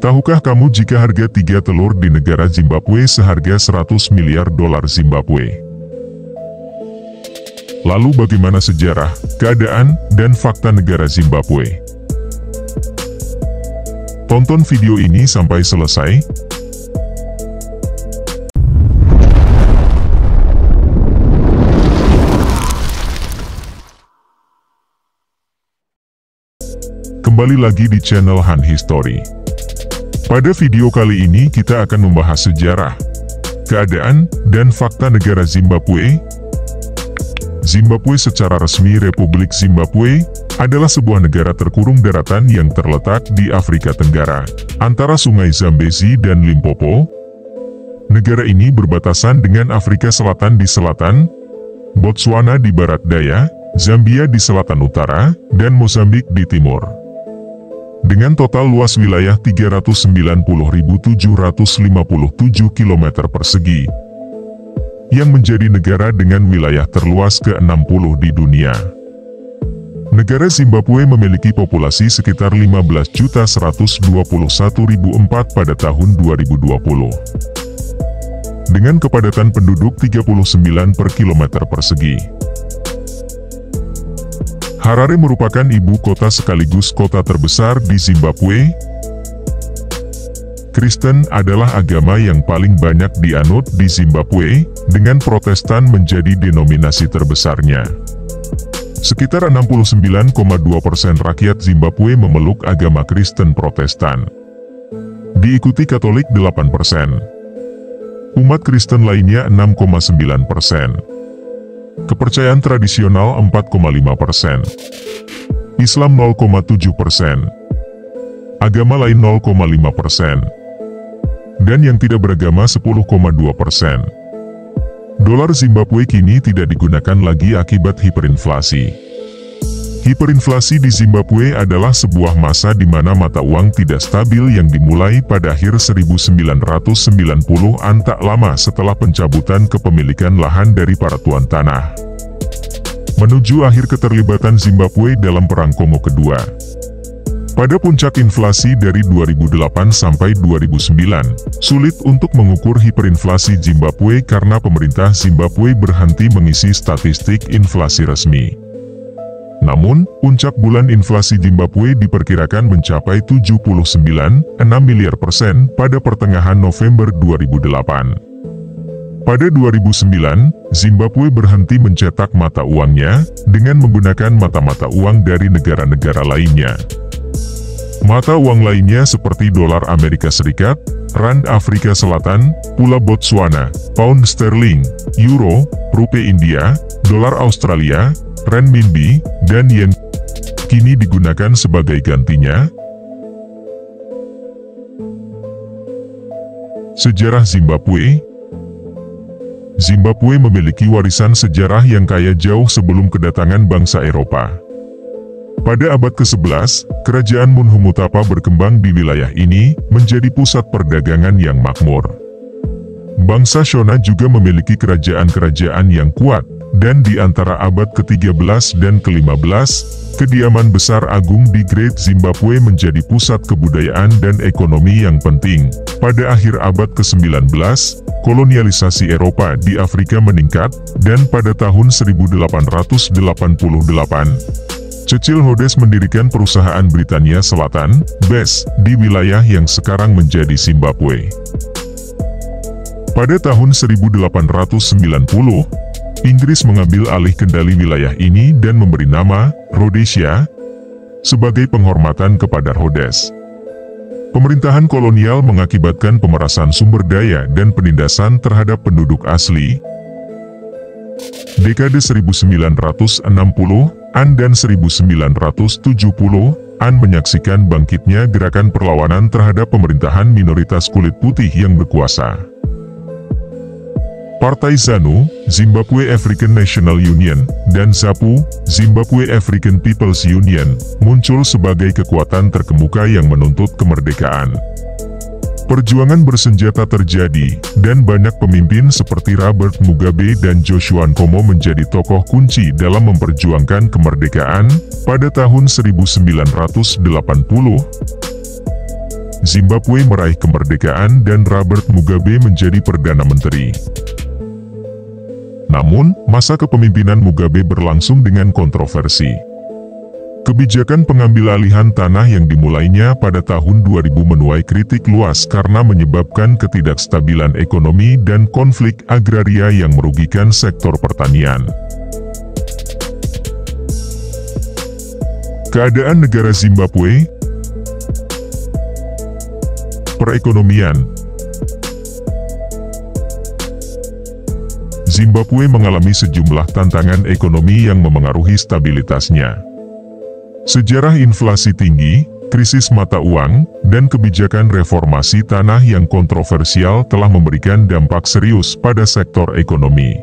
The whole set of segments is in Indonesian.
Tahukah kamu jika harga 3 telur di negara Zimbabwe seharga 100 miliar dolar Zimbabwe? Lalu bagaimana sejarah, keadaan, dan fakta negara Zimbabwe? Tonton video ini sampai selesai. Kembali lagi di channel Han History. Pada video kali ini kita akan membahas sejarah, keadaan, dan fakta negara Zimbabwe. Zimbabwe secara resmi Republik Zimbabwe adalah sebuah negara terkurung daratan yang terletak di Afrika Tenggara, antara Sungai Zambezi dan Limpopo. Negara ini berbatasan dengan Afrika Selatan di selatan, Botswana di barat daya, Zambia di selatan utara, dan Mozambik di timur. Dengan total luas wilayah 390.757 km persegi, yang menjadi negara dengan wilayah terluas ke-60 di dunia. Negara Zimbabwe memiliki populasi sekitar 15.121.004 pada tahun 2020. Dengan kepadatan penduduk 39 per kilometer persegi. Harare merupakan ibu kota sekaligus kota terbesar di Zimbabwe. Kristen adalah agama yang paling banyak dianut di Zimbabwe, dengan Protestan menjadi denominasi terbesarnya. Sekitar 69,2% rakyat Zimbabwe memeluk agama Kristen Protestan. Diikuti Katolik 8%. Umat Kristen lainnya 6,9%. Kepercayaan tradisional 4,5%. Islam 0,7%. Agama lain 0,5%. Dan yang tidak beragama 10,2%. Dolar Zimbabwe kini tidak digunakan lagi akibat hiperinflasi. Hiperinflasi di Zimbabwe adalah sebuah masa di mana mata uang tidak stabil yang dimulai pada akhir 1990-an, tak lama setelah pencabutan kepemilikan lahan dari para tuan tanah. Menuju akhir keterlibatan Zimbabwe dalam Perang Kongo Kedua. Pada puncak inflasi dari 2008 sampai 2009, sulit untuk mengukur hiperinflasi Zimbabwe karena pemerintah Zimbabwe berhenti mengisi statistik inflasi resmi. Namun, puncak bulan inflasi Zimbabwe diperkirakan mencapai 79,6 miliar persen pada pertengahan November 2008. Pada 2009, Zimbabwe berhenti mencetak mata uangnya dengan menggunakan mata uang dari negara-negara lainnya. Mata uang lainnya seperti dolar Amerika Serikat, rand Afrika Selatan, pula Botswana, pound sterling, euro, rupiah India, dolar Australia, renminbi, dan yen kini digunakan sebagai gantinya. Sejarah Zimbabwe. Zimbabwe memiliki warisan sejarah yang kaya jauh sebelum kedatangan bangsa Eropa. Pada abad ke-11, kerajaan Munhumutapa berkembang di wilayah ini, menjadi pusat perdagangan yang makmur. Bangsa Shona juga memiliki kerajaan-kerajaan yang kuat, dan di antara abad ke-13 dan ke-15, kediaman besar agung di Great Zimbabwe menjadi pusat kebudayaan dan ekonomi yang penting. Pada akhir abad ke-19, kolonialisasi Eropa di Afrika meningkat, dan pada tahun 1888, Churchill Rhodes mendirikan perusahaan Britania Selatan, BES, di wilayah yang sekarang menjadi Zimbabwe. Pada tahun 1890, Inggris mengambil alih kendali wilayah ini dan memberi nama Rhodesia sebagai penghormatan kepada Rhodes. Pemerintahan kolonial mengakibatkan pemerasan sumber daya dan penindasan terhadap penduduk asli. Dekade 1960-an dan 1970-an menyaksikan bangkitnya gerakan perlawanan terhadap pemerintahan minoritas kulit putih yang berkuasa. Partai ZANU, Zimbabwe African National Union, dan ZAPU, Zimbabwe African People's Union, muncul sebagai kekuatan terkemuka yang menuntut kemerdekaan. Perjuangan bersenjata terjadi, dan banyak pemimpin seperti Robert Mugabe dan Joshua Nkomo menjadi tokoh kunci dalam memperjuangkan kemerdekaan. Pada tahun 1980, Zimbabwe meraih kemerdekaan dan Robert Mugabe menjadi Perdana Menteri. Namun, masa kepemimpinan Mugabe berlangsung dengan kontroversi. Kebijakan pengambilalihan tanah yang dimulainya pada tahun 2000 menuai kritik luas karena menyebabkan ketidakstabilan ekonomi dan konflik agraria yang merugikan sektor pertanian. Keadaan negara Zimbabwe. Perekonomian. Zimbabwe mengalami sejumlah tantangan ekonomi yang memengaruhi stabilitasnya. Sejarah inflasi tinggi, krisis mata uang, dan kebijakan reformasi tanah yang kontroversial telah memberikan dampak serius pada sektor ekonomi.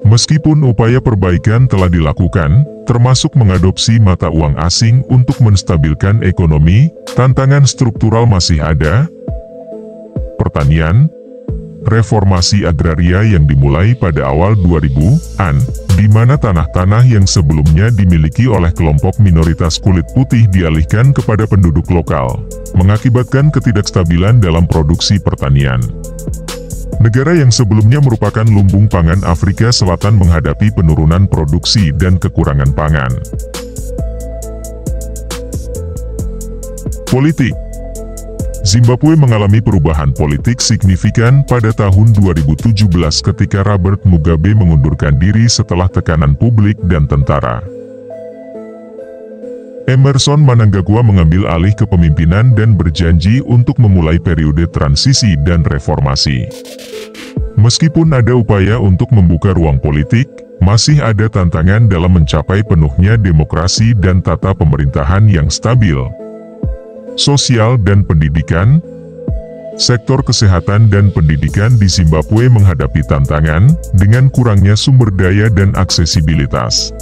Meskipun upaya perbaikan telah dilakukan, termasuk mengadopsi mata uang asing untuk menstabilkan ekonomi, tantangan struktural masih ada. Pertanian. Reformasi agraria yang dimulai pada awal 2000-an, di mana tanah-tanah yang sebelumnya dimiliki oleh kelompok minoritas kulit putih dialihkan kepada penduduk lokal, mengakibatkan ketidakstabilan dalam produksi pertanian. Negara yang sebelumnya merupakan lumbung pangan Afrika Selatan menghadapi penurunan produksi dan kekurangan pangan. Politik. Zimbabwe mengalami perubahan politik signifikan pada tahun 2017 ketika Robert Mugabe mengundurkan diri setelah tekanan publik dan tentara. Emmerson Mnangagwa mengambil alih kepemimpinan dan berjanji untuk memulai periode transisi dan reformasi. Meskipun ada upaya untuk membuka ruang politik, masih ada tantangan dalam mencapai penuhnya demokrasi dan tata pemerintahan yang stabil. Sosial dan pendidikan. Sektor kesehatan dan pendidikan di Zimbabwe menghadapi tantangan dengan kurangnya sumber daya dan aksesibilitas.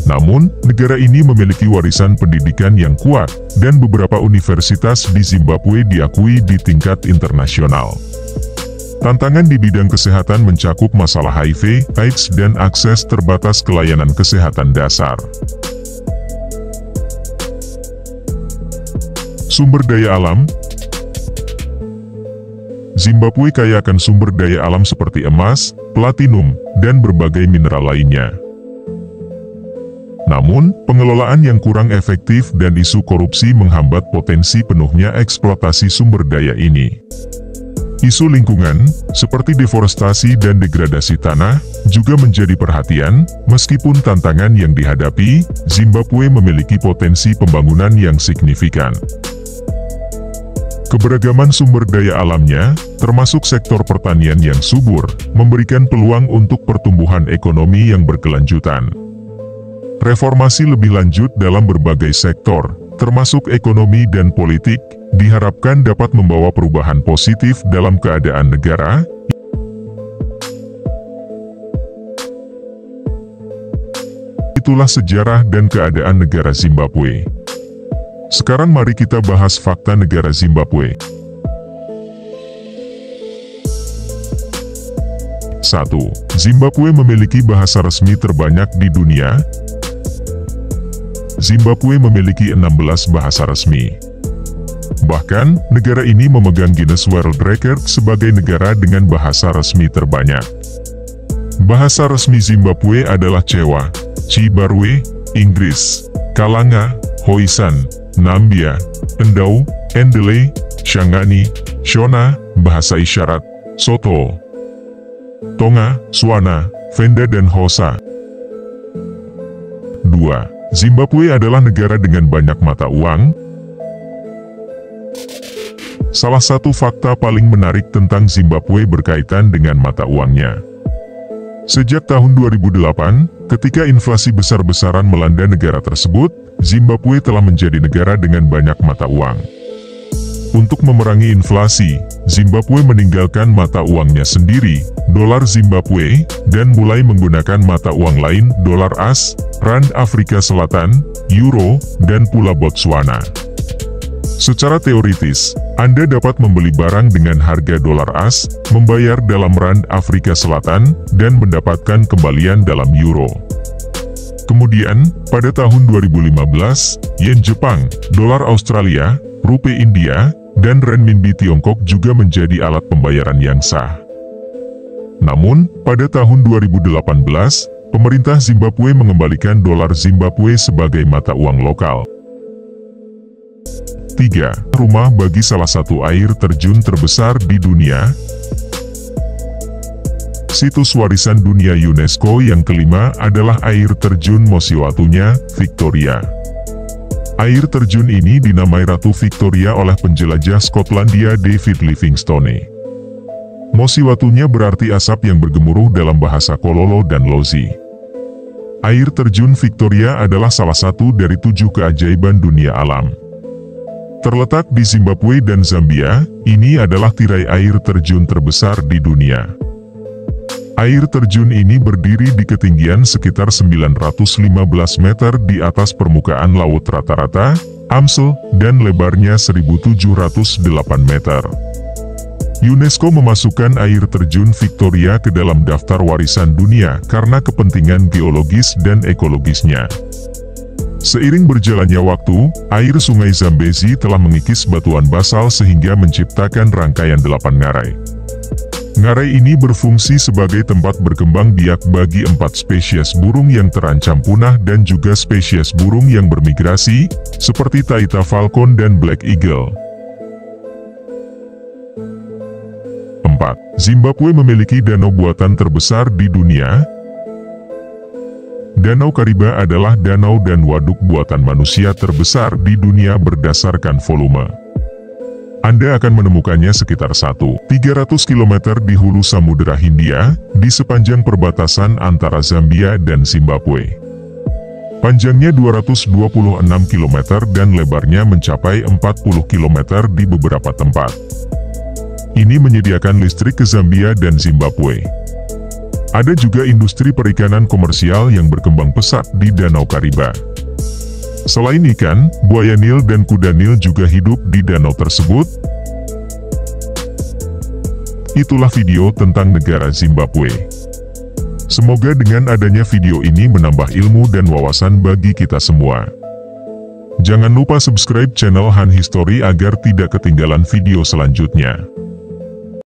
Namun, negara ini memiliki warisan pendidikan yang kuat, dan beberapa universitas di Zimbabwe diakui di tingkat internasional. Tantangan di bidang kesehatan mencakup masalah HIV, AIDS, dan akses terbatas ke layanan kesehatan dasar. Sumber daya alam. Zimbabwe kaya akan sumber daya alam seperti emas, platinum, dan berbagai mineral lainnya. Namun, pengelolaan yang kurang efektif dan isu korupsi menghambat potensi penuhnya eksploitasi sumber daya ini. Isu lingkungan, seperti deforestasi dan degradasi tanah, juga menjadi perhatian. Meskipun tantangan yang dihadapi, Zimbabwe memiliki potensi pembangunan yang signifikan. Keberagaman sumber daya alamnya, termasuk sektor pertanian yang subur, memberikan peluang untuk pertumbuhan ekonomi yang berkelanjutan. Reformasi lebih lanjut dalam berbagai sektor, termasuk ekonomi dan politik, diharapkan dapat membawa perubahan positif dalam keadaan negara. Itulah sejarah dan keadaan negara Zimbabwe. Sekarang mari kita bahas fakta negara Zimbabwe. 1. Zimbabwe memiliki bahasa resmi terbanyak di dunia. Zimbabwe memiliki 16 bahasa resmi. Bahkan, negara ini memegang Guinness World Record sebagai negara dengan bahasa resmi terbanyak. Bahasa resmi Zimbabwe adalah Chewa, Chibarwe, Inggris, Kalanga, Khoisan, Nambia, Endau, Endele, Shangani, Shona, bahasa isyarat, Soto, Tonga, Swana, Venda dan Xhosa. 2. Zimbabwe adalah negara dengan banyak mata uang. Salah satu fakta paling menarik tentang Zimbabwe berkaitan dengan mata uangnya. Sejak tahun 2008, ketika inflasi besar-besaran melanda negara tersebut, Zimbabwe telah menjadi negara dengan banyak mata uang. Untuk memerangi inflasi, Zimbabwe meninggalkan mata uangnya sendiri, dolar Zimbabwe, dan mulai menggunakan mata uang lain, dolar AS, rand Afrika Selatan, euro, dan pula Botswana. Secara teoritis, Anda dapat membeli barang dengan harga dolar AS, membayar dalam rand Afrika Selatan, dan mendapatkan kembalian dalam euro. Kemudian, pada tahun 2015, yen Jepang, dolar Australia, rupiah India, dan renminbi Tiongkok juga menjadi alat pembayaran yang sah. Namun, pada tahun 2018, pemerintah Zimbabwe mengembalikan dolar Zimbabwe sebagai mata uang lokal. 3. Rumah bagi salah satu air terjun terbesar di dunia. Situs warisan dunia UNESCO yang kelima adalah air terjun Mosiwatunya, Victoria. Air terjun ini dinamai Ratu Victoria oleh penjelajah Skotlandia David Livingstone. Mosiwatunya berarti asap yang bergemuruh dalam bahasa Kololo dan Lozi. Air terjun Victoria adalah salah satu dari 7 keajaiban dunia alam. Terletak di Zimbabwe dan Zambia, ini adalah tirai air terjun terbesar di dunia. Air terjun ini berdiri di ketinggian sekitar 915 meter di atas permukaan laut rata-rata, AMSL, dan lebarnya 1708 meter. UNESCO memasukkan air terjun Victoria ke dalam daftar warisan dunia karena kepentingan geologis dan ekologisnya. Seiring berjalannya waktu, air sungai Zambezi telah mengikis batuan basal sehingga menciptakan rangkaian 8 ngarai. Ngarai ini berfungsi sebagai tempat berkembang biak bagi 4 spesies burung yang terancam punah dan juga spesies burung yang bermigrasi, seperti taita falcon dan black eagle. 4. Zimbabwe memiliki danau buatan terbesar di dunia. Danau Kariba adalah danau dan waduk buatan manusia terbesar di dunia berdasarkan volume. Anda akan menemukannya sekitar 1,300 km di hulu Samudera Hindia, di sepanjang perbatasan antara Zambia dan Zimbabwe. Panjangnya 226 km dan lebarnya mencapai 40 km di beberapa tempat. Ini menyediakan listrik ke Zambia dan Zimbabwe. Ada juga industri perikanan komersial yang berkembang pesat di Danau Kariba. Selain ikan, buaya Nil dan kuda Nil juga hidup di danau tersebut. Itulah video tentang negara Zimbabwe. Semoga dengan adanya video ini menambah ilmu dan wawasan bagi kita semua. Jangan lupa subscribe channel Han History agar tidak ketinggalan video selanjutnya.